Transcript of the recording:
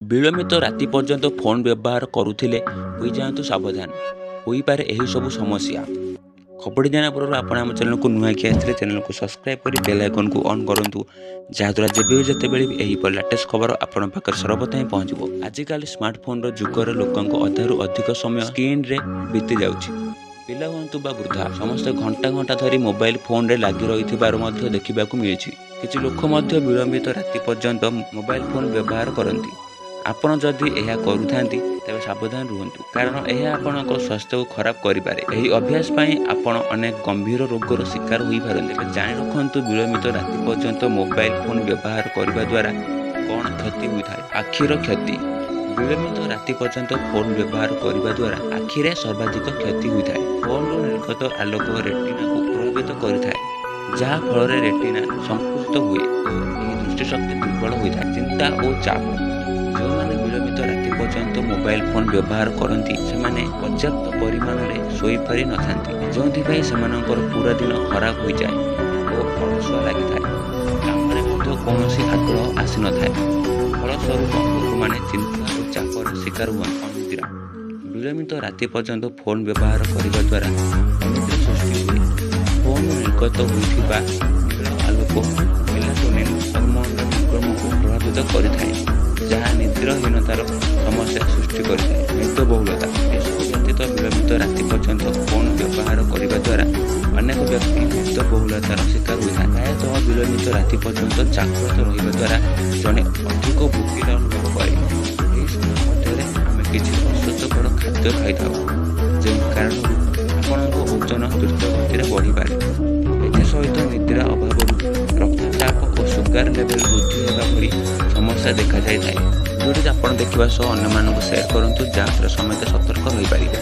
ବିଳମ୍ବିତ ରାତି ପର୍ଯ୍ୟନ୍ତ ଫୋନ୍ ବ୍ୟବହାର କରୁଥିଲେ ହୋଇଯାଆନ୍ତୁ ସାବଧାନ। ହୋଇପାରେ ଏହିସବୁ ସମସ୍ୟା। ଖବରଟି ଜାଣିବା ପୂର୍ବରୁ ଆପଣ ଆମ ଚ୍ୟାନେଲକୁ ନୂଆ କି ଆସିଥିଲେ ଚ୍ୟାନେଲକୁ ସବସ୍କ୍ରାଇବ୍ କରି ବେଲ୍ ଆଇକନ୍କୁ ଅନ୍ କରନ୍ତୁ, ଯାହାଦ୍ୱାରା ଯେବେ ଯେତେବେଳେ ବି ଏହିପରି ଲାଟେଷ୍ଟ ଖବର ଆପଣଙ୍କ ପାଖରେ ସର୍ବପ୍ରଥମେ ପହଞ୍ଚିବ। ଆଜିକାଲି ସ୍ମାର୍ଟଫୋନ୍ର ଯୁଗରେ ଲୋକଙ୍କ ଅଧାରୁ ଅଧିକ ସମୟ ସ୍କ୍ରିନ୍ରେ ବିତି ଯାଉଛି। ପିଲା ହୁଅନ୍ତୁ ବା ବୃଦ୍ଧା, ସମସ୍ତେ ଘଣ୍ଟା ଘଣ୍ଟା ଧରି ମୋବାଇଲ ଫୋନ୍ରେ ଲାଗି ରହିଥିବାର ମଧ୍ୟ ଦେଖିବାକୁ ମିଳିଛି। କିଛି ଲୋକ ମଧ୍ୟ ବିଳମ୍ବିତ ରାତି ପର୍ଯ୍ୟନ୍ତ ମୋବାଇଲ ଫୋନ୍ ବ୍ୟବହାର କରନ୍ତି। ଆପଣ ଯଦି ଏହା କରୁଥାନ୍ତି ତେବେ ସାବଧାନ ରୁହନ୍ତୁ, କାରଣ ଏହା ଆପଣଙ୍କ ସ୍ୱାସ୍ଥ୍ୟକୁ ଖରାପ କରିପାରେ। ଏହି ଅଭ୍ୟାସ ପାଇଁ ଆପଣ ଅନେକ ଗମ୍ଭୀର ରୋଗର ଶିକାର ହୋଇପାରନ୍ତି। ତେବେ ଜାଣି ରଖନ୍ତୁ, ବିଳମ୍ବିତ ରାତି ପର୍ଯ୍ୟନ୍ତ ମୋବାଇଲ ଫୋନ୍ ବ୍ୟବହାର କରିବା ଦ୍ୱାରା କ'ଣ କ୍ଷତି ହୋଇଥାଏ। ଆଖିର କ୍ଷତି। ବିଳମ୍ବିତ ରାତି ପର୍ଯ୍ୟନ୍ତ ଫୋନ୍ ବ୍ୟବହାର କରିବା ଦ୍ୱାରା ଆଖିରେ ସର୍ବାଧିକ କ୍ଷତି ହୋଇଥାଏ। ଫୋନ୍ରୁ ନିର୍ଗତ ଆଲୋକ ରେଟିନାକୁ ପ୍ରଭାବିତ କରିଥାଏ, ଯାହା ଫଳରେ ରେଟିନା ସଂକୁଚିତ ହୁଏ ଓ ଏହି ଦୃଷ୍ଟିଶକ୍ତି ଦୁର୍ବଳ ହୋଇଥାଏ। ଚିନ୍ତା ଓ ଚାପ। ଯେଉଁମାନେ ବିଳମ୍ବିତ ରାତି ପର୍ଯ୍ୟନ୍ତ ମୋବାଇଲ ଫୋନ୍ ବ୍ୟବହାର କରନ୍ତି ସେମାନେ ପର୍ଯ୍ୟାପ୍ତ ପରିମାଣରେ ଶୋଇପାରି ନଥାନ୍ତି, ଯେଉଁଥିପାଇଁ ସେମାନଙ୍କର ପୁରା ଦିନ ଖରାପ ହୋଇଯାଏ ଓ ଅଳସୁଆ ଲାଗିଥାଏ। କାମରେ ମଧ୍ୟ କୌଣସି ଆଗ୍ରହ ଆସିନଥାଏ। ଫଳସ୍ୱରୂପ ଲୋକମାନେ ଚିନ୍ତା ଓ ଚାପର ଶିକାର ହୁଅନ୍ତି। ଅନିଦ୍ରା। ବିଳମ୍ବିତ ରାତି ପର୍ଯ୍ୟନ୍ତ ଫୋନ୍ ବ୍ୟବହାର କରିବା ଦ୍ୱାରା ଅନିଦ୍ରା ସୃଷ୍ଟି ହୁଏ। ଫୋନ୍ ନିର୍ଗତ ହୋଇଥିବା ନୀଳ ଆଲୋକ ମେଲାଟୋନିନ୍ ହର୍ମୋନ୍ର ନିର୍ଗମନକୁ ପ୍ରଭାବିତ କରିଥାଏ, ଯାହା ନିଦ୍ରାହୀନତାର ସମସ୍ୟା ସୃଷ୍ଟି କରିଥାଏ। ମେଦବହୁଳତା। ଏସବୁ ବ୍ୟତୀତ ବିଳମ୍ବିତ ରାତି ପର୍ଯ୍ୟନ୍ତ ଫୋନ୍ ବ୍ୟବହାର କରିବା ଦ୍ୱାରା ଅନେକ ବ୍ୟକ୍ତି ମେଦବହୁଳତାର ଶିକାର ହୋଇଥାଏ। ପ୍ରାୟତଃ ବିଳମ୍ବିତ ରାତି ପର୍ଯ୍ୟନ୍ତ ଜାଗ୍ରତ ରହିବା ଦ୍ୱାରା ଜଣେ ଅଧିକ ଭୋକିଲା ଅନୁଭବ କରେ। ଏହି ସମୟ ମଧ୍ୟରେ ଆମେ କିଛି ଅସ୍ୱାସ୍ଥ୍ୟକର ଖାଦ୍ୟ ଖାଇଥାଉ, ଯେଉଁ କାରଣରୁ ଆପଣଙ୍କ ଓଜନ ଦ୍ରୁତଗତିରେ ବଢ଼ିପାରେ। ଏଥିସହିତ ନିଦ୍ରା ଅଭାବରୁ ରକ୍ତଚାପ ଓ ସୁଗାର ଲେଭେଲ୍ ବୃଦ୍ଧି ହେବା ଭଳି ସମସ୍ୟା ଦେଖାଯାଇଥାଏ। ଭିଡ଼ିଓଟି ଆପଣ ଦେଖିବା ସହ ଅନ୍ୟମାନଙ୍କୁ ସେୟାର କରନ୍ତୁ, ଯାହାଦ୍ୱାରା ସମସ୍ତେ ସତର୍କ ରହିପାରିବେ।